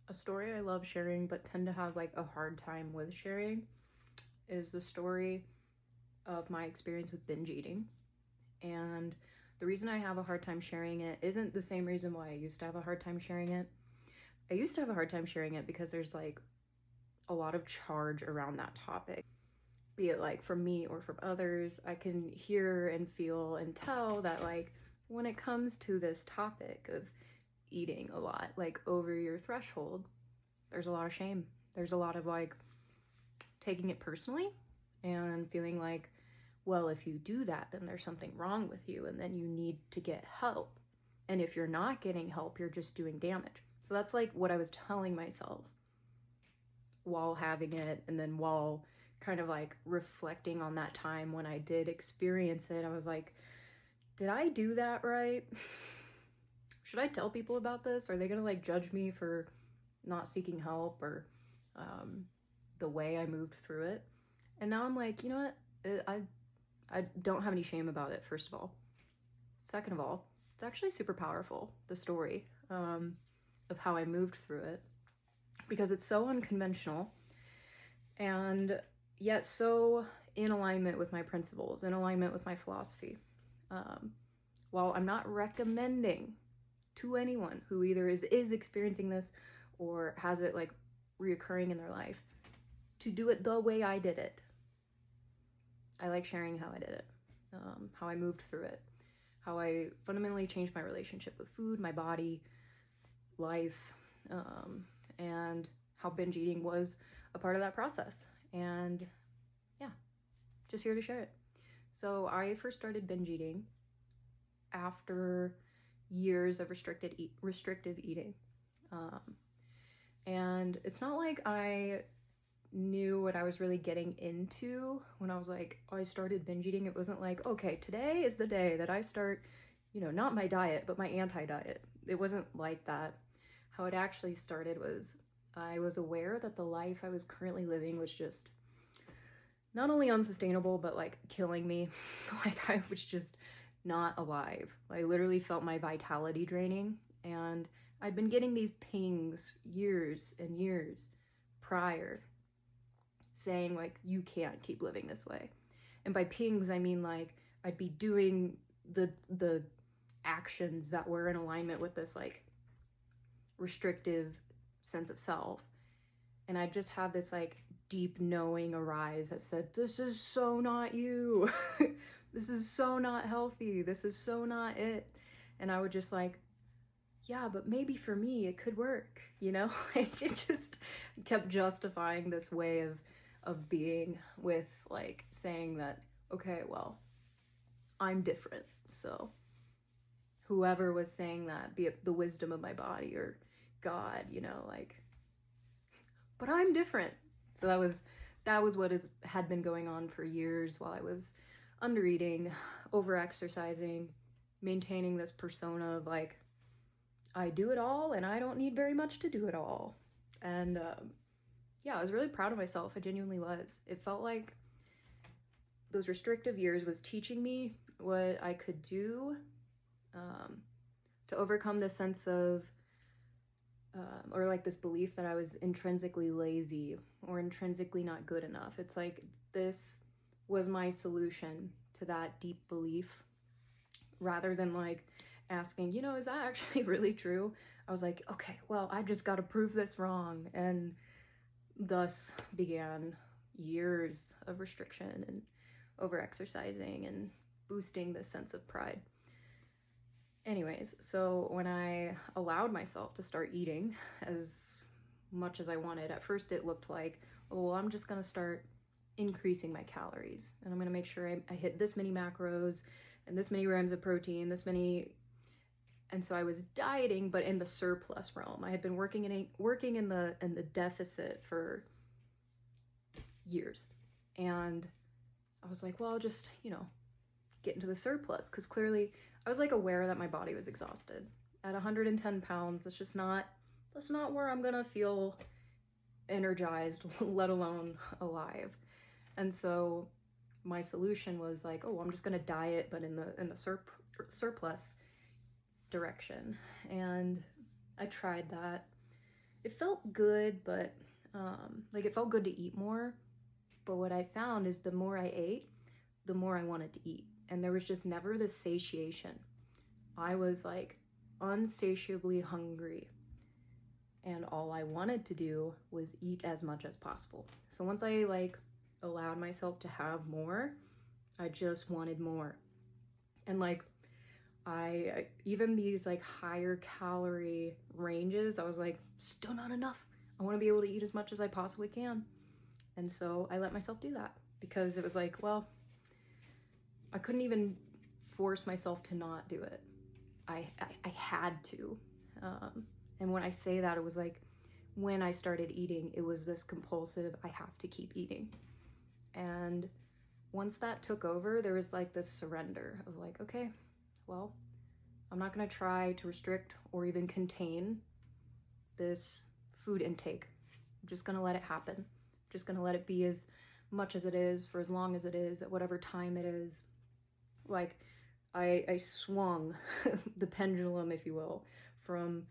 A story I love sharing but tend to have like a hard time with sharing is the story of my experience with binge eating. And the reason I have a hard time sharing it isn't the same reason why I used to have a hard time sharing it. I used to have a hard time sharing it because there's like a lot of charge around that topic. Be it like from me or from others, I can hear and feel and tell that like when it comes to this topic of eating a lot, like over your threshold, there's a lot of shame. There's a lot of like taking it personally and feeling like, well, if you do that, then there's something wrong with you and then you need to get help. And if you're not getting help, you're just doing damage. So that's like what I was telling myself while having it, and then while kind of like reflecting on that time when I did experience it. I was like, did I do that right? Should I tell people about this? Are they gonna like judge me for not seeking help or the way I moved through it? And now I'm like, you know what? I don't have any shame about it, first of all. Second of all, it's actually super powerful, the story of how I moved through it, because it's so unconventional and yet so in alignment with my principles, in alignment with my philosophy. While I'm not recommending to anyone who either is experiencing this or has it like reoccurring in their life to do it the way I did it, I like sharing how I did it, how I moved through it, how I fundamentally changed my relationship with food, my body, life, and how binge eating was a part of that process. And yeah, just here to share it. So I first started binge eating after years of restrictive eating. And it's not like I knew what I was really getting into when I was like, oh, I started binge eating. It wasn't like, okay, today is the day that I start, not my diet, but my anti-diet. It wasn't like that. How it actually started was I was aware that the life I was currently living was just not only unsustainable, but like killing me. Like I was just not alive. I literally felt my vitality draining. And I'd been getting these pings years and years prior saying like, you can't keep living this way. And by pings, I mean like I'd be doing the actions that were in alignment with this like restrictive sense of self. And I just had this like deep knowing arise that said, this is so not you. This is so not healthy. This is so not it. And I would just like, yeah, but maybe for me it could work, Like it just kept justifying this way of being with like saying that, okay, well, I'm different. So whoever was saying that, be it the wisdom of my body or God, like, but I'm different. So that was what had been going on for years while I was under eating, over exercising, maintaining this persona of like, I do it all and I don't need very much to do it all. And yeah, I was really proud of myself. I genuinely was. It felt like those restrictive years was teaching me what I could do to overcome this sense of or like this belief that I was intrinsically lazy or intrinsically not good enough. It's like this was my solution to that deep belief, rather than like asking, is that actually really true? I was like, okay, well, I just got to prove this wrong. And thus began years of restriction and over exercising and boosting this sense of pride. Anyways, so when I allowed myself to start eating as much as I wanted, at first it looked like, oh, well, I'm just going to start increasing my calories. And I'm going to make sure I hit this many macros and this many grams of protein, this many. And so I was dieting, but in the surplus realm. I had been working in the deficit for years. And I was like, well, I'll just, get into the surplus, because clearly I was like aware that my body was exhausted. At 110 pounds, that's not where I'm gonna feel energized, let alone alive. And so my solution was like, oh, I'm just gonna diet, but in the surplus direction. And I tried that. it felt good, but like it felt good to eat more. But what I found is the more I ate, the more I wanted to eat. And there was just never this satiation. I was like unsatiably hungry. And all I wanted to do was eat as much as possible. So once I like allowed myself to have more, I just wanted more. And like I even these like higher calorie ranges, I was like, still not enough. I want to be able to eat as much as I possibly can. And so I let myself do that because it was like, well, I couldn't even force myself to not do it. I had to. And when I say that, it was like when I started eating, it was this compulsive, I have to keep eating. And once that took over, there was like this surrender of like, okay, well, I'm not going to try to restrict or even contain this food intake. I'm just going to let it happen. I'm just going to let it be as much as it is for as long as it is at whatever time it is. Like I swung the pendulum, if you will, from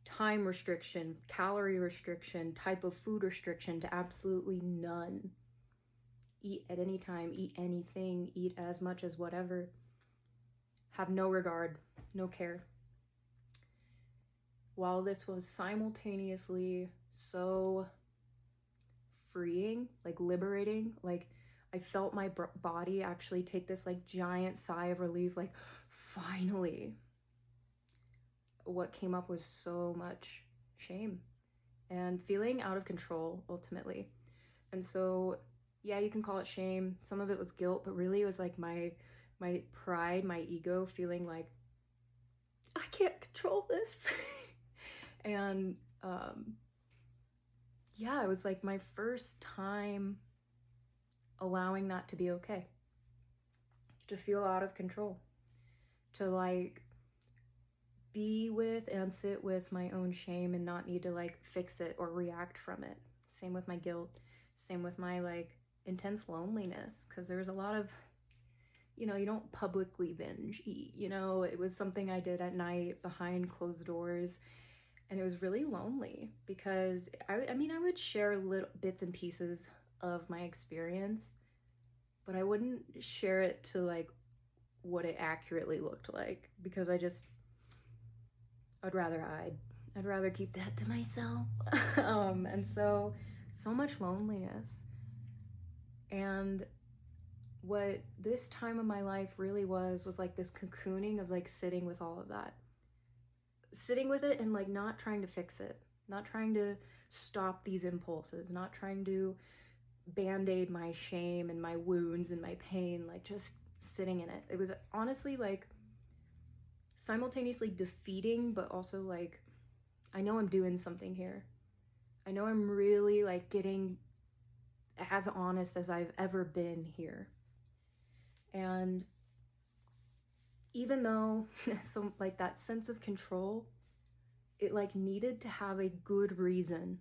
time restriction, calorie restriction, type of food restriction to absolutely none. Eat at any time, eat anything, eat as much as whatever. Have no regard, no care. While this was simultaneously so freeing, like liberating, like I felt my body actually take this like giant sigh of relief, like finally. What came up was so much shame and feeling out of control ultimately. And so, yeah, you can call it shame. Some of it was guilt, but really it was like my pride, my ego feeling like I can't control this. And yeah, it was like my first time allowing that to be okay, to feel out of control, to like be with and sit with my own shame and not need to like fix it or react from it. Same with my guilt, same with my like intense loneliness, because there's a lot of, you know, you don't publicly binge eat, you know, it was something I did at night behind closed doors. And it was really lonely because I mean, I would share little bits and pieces of my experience, but I wouldn't share it to like what it accurately looked like because I'd rather hide. I'd rather keep that to myself. And so much loneliness. And what this time of my life really was like this cocooning of like sitting with all of that. Sitting with it and like not trying to fix it, not trying to stop these impulses, not trying to band-aid my shame and my wounds and my pain, like just sitting in it. It was honestly like simultaneously defeating, but also like, I know I'm doing something here. I know I'm really like getting as honest as I've ever been here. And even though so like that sense of control, it like needed to have a good reason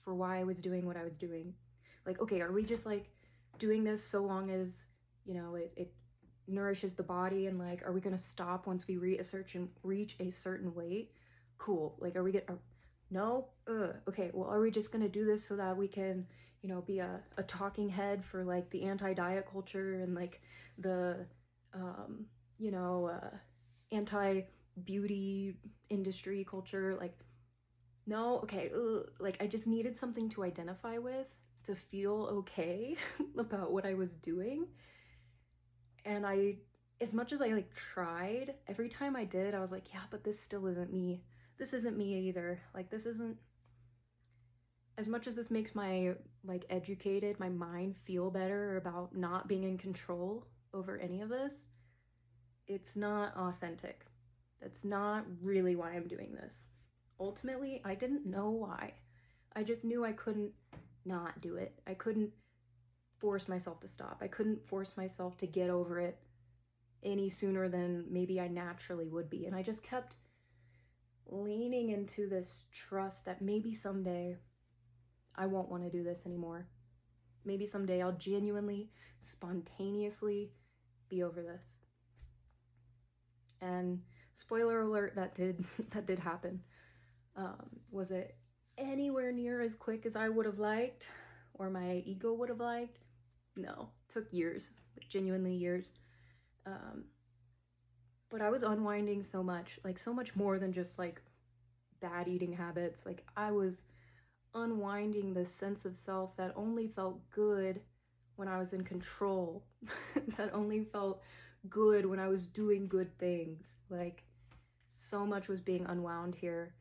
for why I was doing what I was doing. Like, okay, are we just like doing this so long as, you know, it nourishes the body, and like, are we gonna stop once we reach a certain weight? Cool. Like, are we no? Okay, well, are we just gonna do this so that we can, you know, be a talking head for like the anti-diet culture and like the you know, anti-beauty industry culture? Like, no? Okay, like I just needed something to identify with, to feel okay about what I was doing. And I, as much as I like tried, every time I did, I was like, yeah, but this still isn't me. This isn't me either. Like, this isn't, as much as this makes my like educated, my mind feel better about not being in control over any of this, it's not authentic. That's not really why I'm doing this. Ultimately, I didn't know why. I just knew I couldn't not do it. I couldn't force myself to stop. I couldn't force myself to get over it any sooner than maybe I naturally would be. And I just kept leaning into this trust that maybe someday I won't want to do this anymore. Maybe someday I'll genuinely, spontaneously be over this. And spoiler alert, that did happen. Was it anywhere near as quick as I would have liked or my ego would have liked. No, it took years, genuinely years. But I was unwinding so much, like so much more than just like bad eating habits. Like I was unwinding this sense of self that only felt good when I was in control, that only felt good when I was doing good things. Like so much was being unwound here,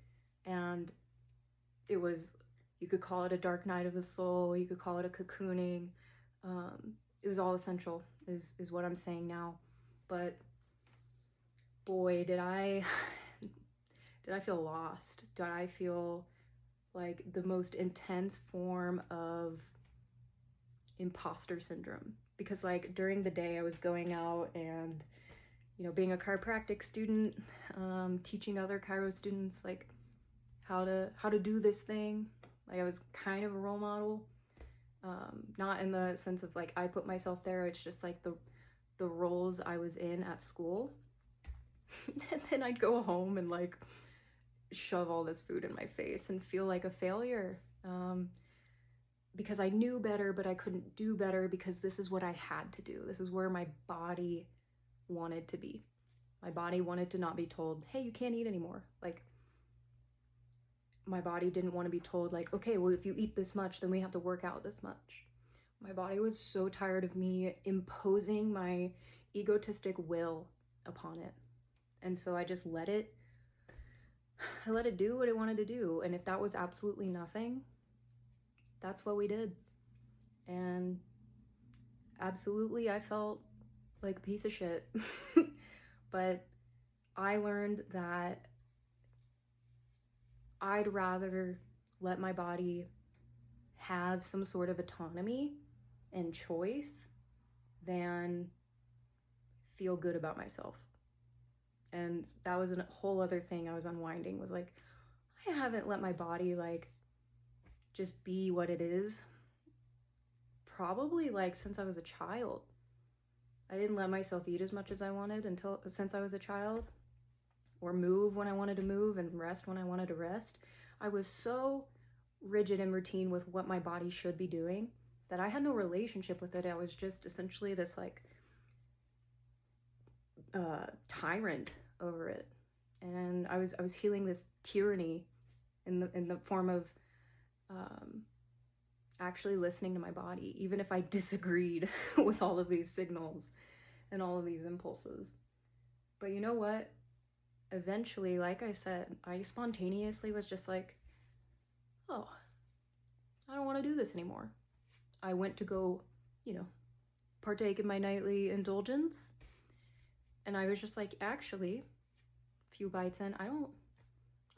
and it was, you could call it a dark night of the soul, you could call it a cocooning. It was all essential is what I'm saying now. But boy, did I feel lost. Did I feel like the most intense form of imposter syndrome? Because like during the day I was going out and, you know, being a chiropractic student, teaching other chiro students like how to do this thing. Like I was kind of a role model, not in the sense of like I put myself there. It's just like the roles I was in at school. And then I'd go home and like shove all this food in my face and feel like a failure, because I knew better, but I couldn't do better because this is what I had to do. This is where my body wanted to be. My body wanted to not be told, hey, you can't eat anymore. Like my body didn't want to be told like, okay, well, if you eat this much, then we have to work out this much. My body was so tired of me imposing my egotistic will upon it. And so I just let it do what it wanted to do. And if that was absolutely nothing, that's what we did. And absolutely, I felt like a piece of shit. But I learned that I'd rather let my body have some sort of autonomy and choice than feel good about myself. And that was a whole other thing I was unwinding, was like, I haven't let my body like just be what it is probably like since I was a child. I didn't let myself eat as much as I wanted since I was a child, or move when I wanted to move and rest when I wanted to rest. I was so rigid and routine with what my body should be doing that I had no relationship with it. I was just essentially this like tyrant over it, and I was healing this tyranny in the form of actually listening to my body, even if I disagreed with all of these signals and all of these impulses. But you know what? Eventually, like I said, I spontaneously was just like, oh, I don't want to do this anymore. I went to go, you know, partake in my nightly indulgence, and I was just like, actually, a few bites in, I'm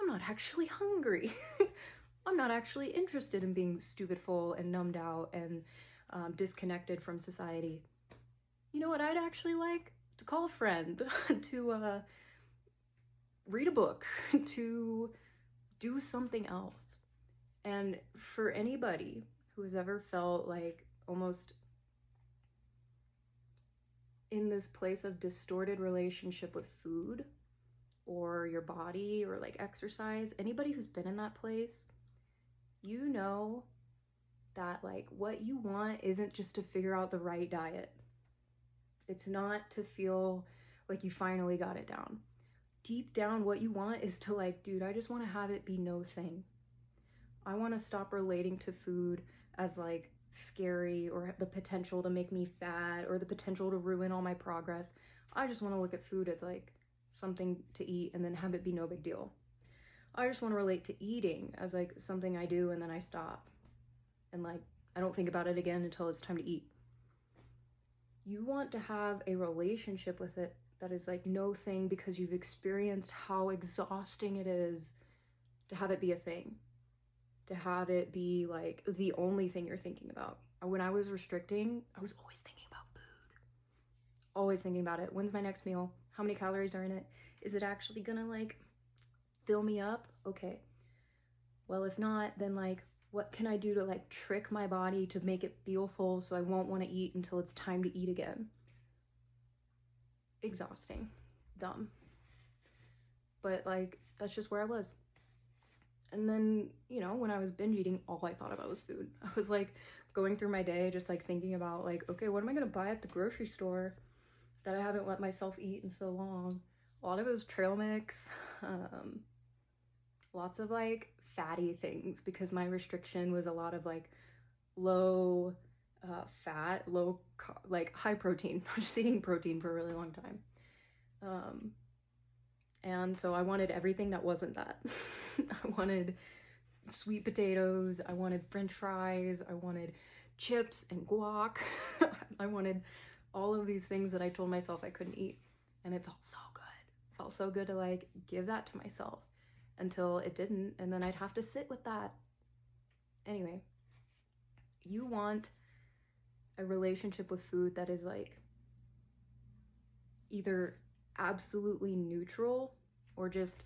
not actually hungry. I'm not actually interested in being stupid full and numbed out and disconnected from society. You know what I'd actually like? To call a friend, to read a book, to do something else. And for anybody who has ever felt like almost in this place of distorted relationship with food or your body or like exercise, anybody who's been in that place, you know that like what you want isn't just to figure out the right diet. It's not to feel like you finally got it down. Deep down, what you want is to like, dude, I just want to have it be no thing. I want to stop relating to food as like scary or the potential to make me fat or the potential to ruin all my progress. I just want to look at food as like something to eat and then have it be no big deal. I just want to relate to eating as like something I do and then I stop. And like, I don't think about it again until it's time to eat. You want to have a relationship with it that is like no thing because you've experienced how exhausting it is to have it be a thing. To have it be like the only thing you're thinking about. When I was restricting, I was always thinking about food. Always thinking about it. When's my next meal? How many calories are in it? Is it actually gonna like fill me up? Okay. Well, if not, then like, what can I do to like trick my body to make it feel full so I won't want to eat until it's time to eat again? Exhausting. Dumb. But like, that's just where I was. And then, you know, when I was binge eating, all I thought about was food. I was like going through my day, just like thinking about like, okay, what am I gonna buy at the grocery store that I haven't let myself eat in so long? A lot of it was trail mix, lots of like fatty things, because my restriction was a lot of like low fat, like high protein. I was just eating protein for a really long time. And so I wanted everything that wasn't that. I wanted sweet potatoes, I wanted french fries, I wanted chips and guac. I wanted all of these things that I told myself I couldn't eat. And it felt so good. It felt so good to like give that to myself until it didn't. And then I'd have to sit with that. Anyway, you want a relationship with food that is like either absolutely neutral or just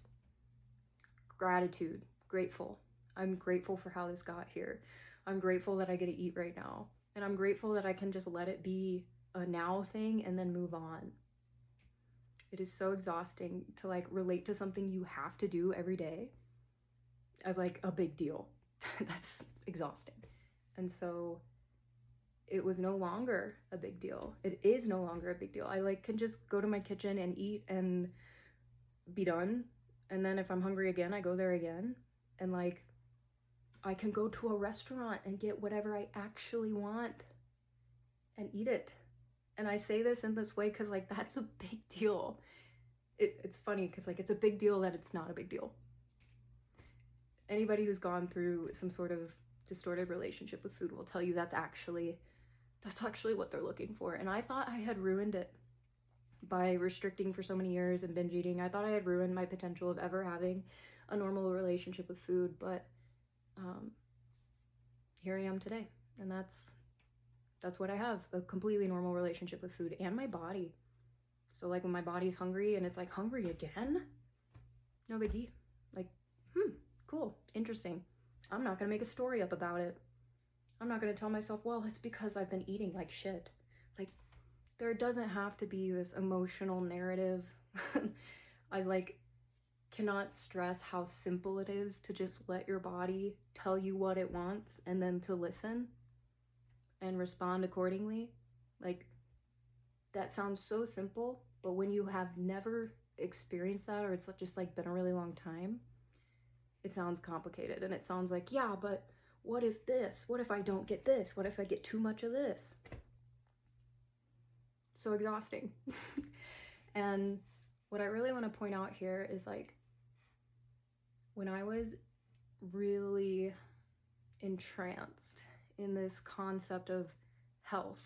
gratitude, grateful. I'm grateful for how this got here. I'm grateful that I get to eat right now. And I'm grateful that I can just let it be a now thing and then move on. It is so exhausting to like relate to something you have to do every day as like a big deal. That's exhausting. And so it was no longer a big deal. It is no longer a big deal. I like can just go to my kitchen and eat and be done. And then if I'm hungry again, I go there again. And like, I can go to a restaurant and get whatever I actually want and eat it. And I say this in this way because like, that's a big deal. It's funny because like, it's a big deal that it's not a big deal. Anybody who's gone through some sort of distorted relationship with food will tell you that's actually what they're looking for. And I thought I had ruined it by restricting for so many years and binge eating. I thought I had ruined my potential of ever having a normal relationship with food, but here I am today, and that's what I have, a completely normal relationship with food and my body. So like when my body's hungry and it's like, hungry again? No biggie. Like, cool, interesting. I'm not gonna make a story up about it. I'm not gonna tell myself, well, it's because I've been eating like shit. Like, there doesn't have to be this emotional narrative. I like cannot stress how simple it is to just let your body tell you what it wants and then to listen and respond accordingly. Like, that sounds so simple, but when you have never experienced that, or it's just like been a really long time, it sounds complicated. And it sounds like, yeah, but what if this? What if I don't get this? What if I get too much of this? So exhausting. And what I really want to point out here is like, when I was really entranced in this concept of health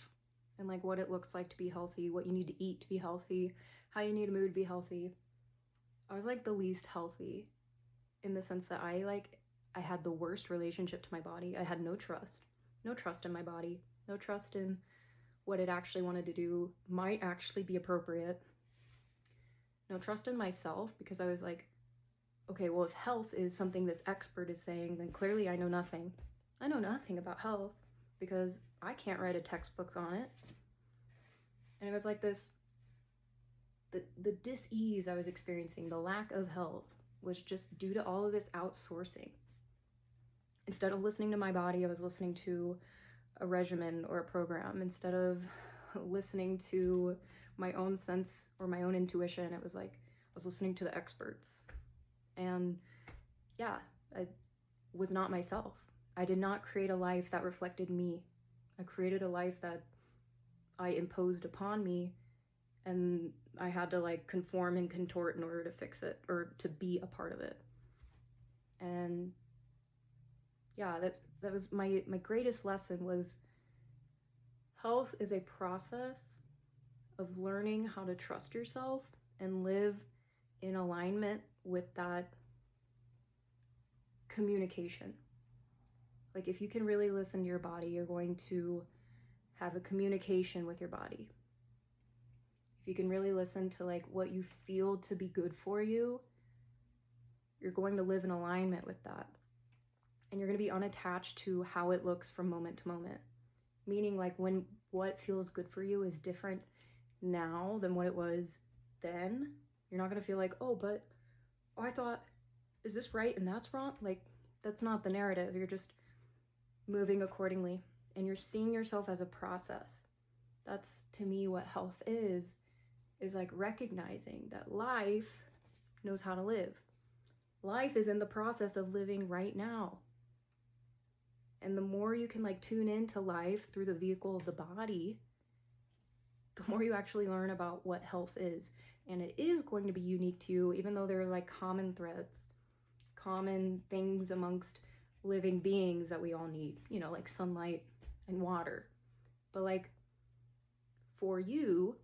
and like what it looks like to be healthy, what you need to eat to be healthy, how you need to move to be healthy, I was like the least healthy in the sense that I had the worst relationship to my body. I had no trust in my body, no trust in what it actually wanted to do might actually be appropriate, no trust in myself, because I was like, okay, well, if health is something this expert is saying, then clearly I know nothing. I know nothing about health because I can't write a textbook on it. And it was like this, the dis-ease I was experiencing, the lack of health, was just due to all of this outsourcing. Instead of listening to my body, I was listening to a regimen or a program. Instead of listening to my own sense or my own intuition, it was like I was listening to the experts. And yeah, I was not myself. I did not create a life that reflected me. I created a life that I imposed upon me, and I had to like conform and contort in order to fix it or to be a part of it. And yeah, that was my greatest lesson was health is a process of learning how to trust yourself and live in alignment with that communication. Like, if you can really listen to your body, you're going to have a communication with your body. If you can really listen to like what you feel to be good for you, you're going to live in alignment with that. And you're going to be unattached to how it looks from moment to moment. Meaning, like, when what feels good for you is different now than what it was then, you're not going to feel like, oh, I thought, is this right and that's wrong? Like, That's not the narrative. You're just moving accordingly, and you're seeing yourself as a process. That's, to me, what health is like recognizing that life knows how to live. Life is in the process of living right now. And the more you can like tune into life through the vehicle of the body, the more you actually learn about what health is. And it is going to be unique to you, even though there are like common threads, common things amongst living beings that we all need, you know, like sunlight and water. But like for you,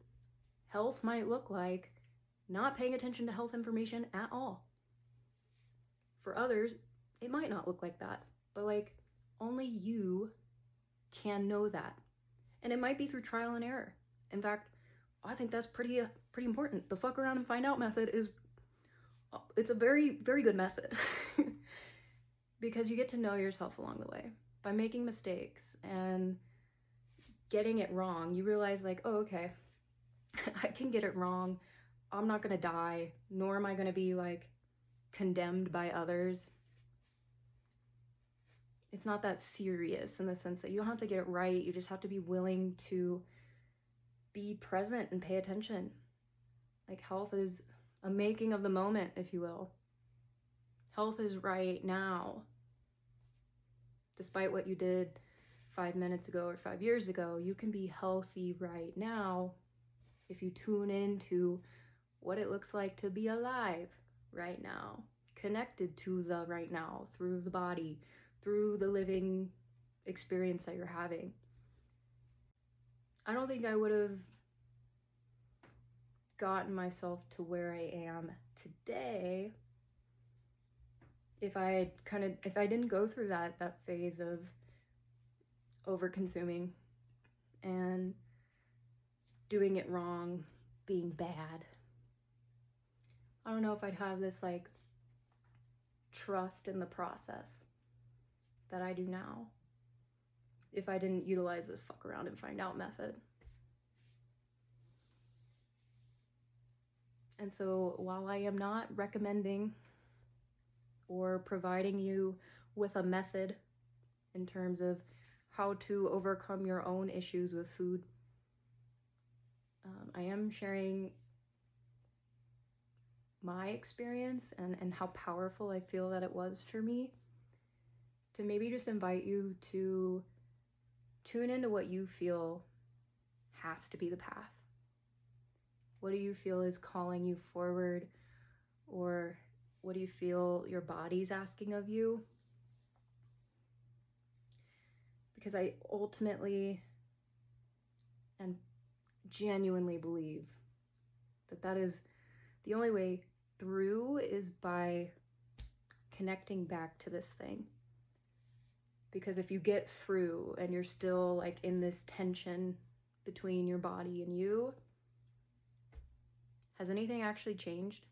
health might look like not paying attention to health information at all. For others, it might not look like that, but like only you can know that. And it might be through trial and error. In fact, I think that's pretty important. The fuck around and find out method it's a very, very good method. Because you get to know yourself along the way. By making mistakes and getting it wrong, you realize like, oh, okay, I can get it wrong. I'm not gonna die, nor am I gonna be like condemned by others. It's not that serious in the sense that you don't have to get it right. You just have to be willing to be present and pay attention. Like health is a making of the moment, if you will. Health is right now. Despite what you did 5 minutes ago or 5 years ago, you can be healthy right now if you tune into what it looks like to be alive right now, connected to the right now through the body, through the living experience that you're having. I don't think I would have gotten myself to where I am today if I didn't go through that phase of over consuming and doing it wrong, being bad. I don't know if I'd have this like trust in the process that I do now if I didn't utilize this fuck around and find out method. And so while I am not recommending or providing you with a method in terms of how to overcome your own issues with food, I am sharing my experience and how powerful I feel that it was for me, to maybe just invite you to tune into what you feel has to be the path. What do you feel is calling you forward, or what do you feel your body's asking of you? Because I ultimately and genuinely believe that is the only way through, is by connecting back to this thing. Because if you get through and you're still like in this tension between your body and you, has anything actually changed?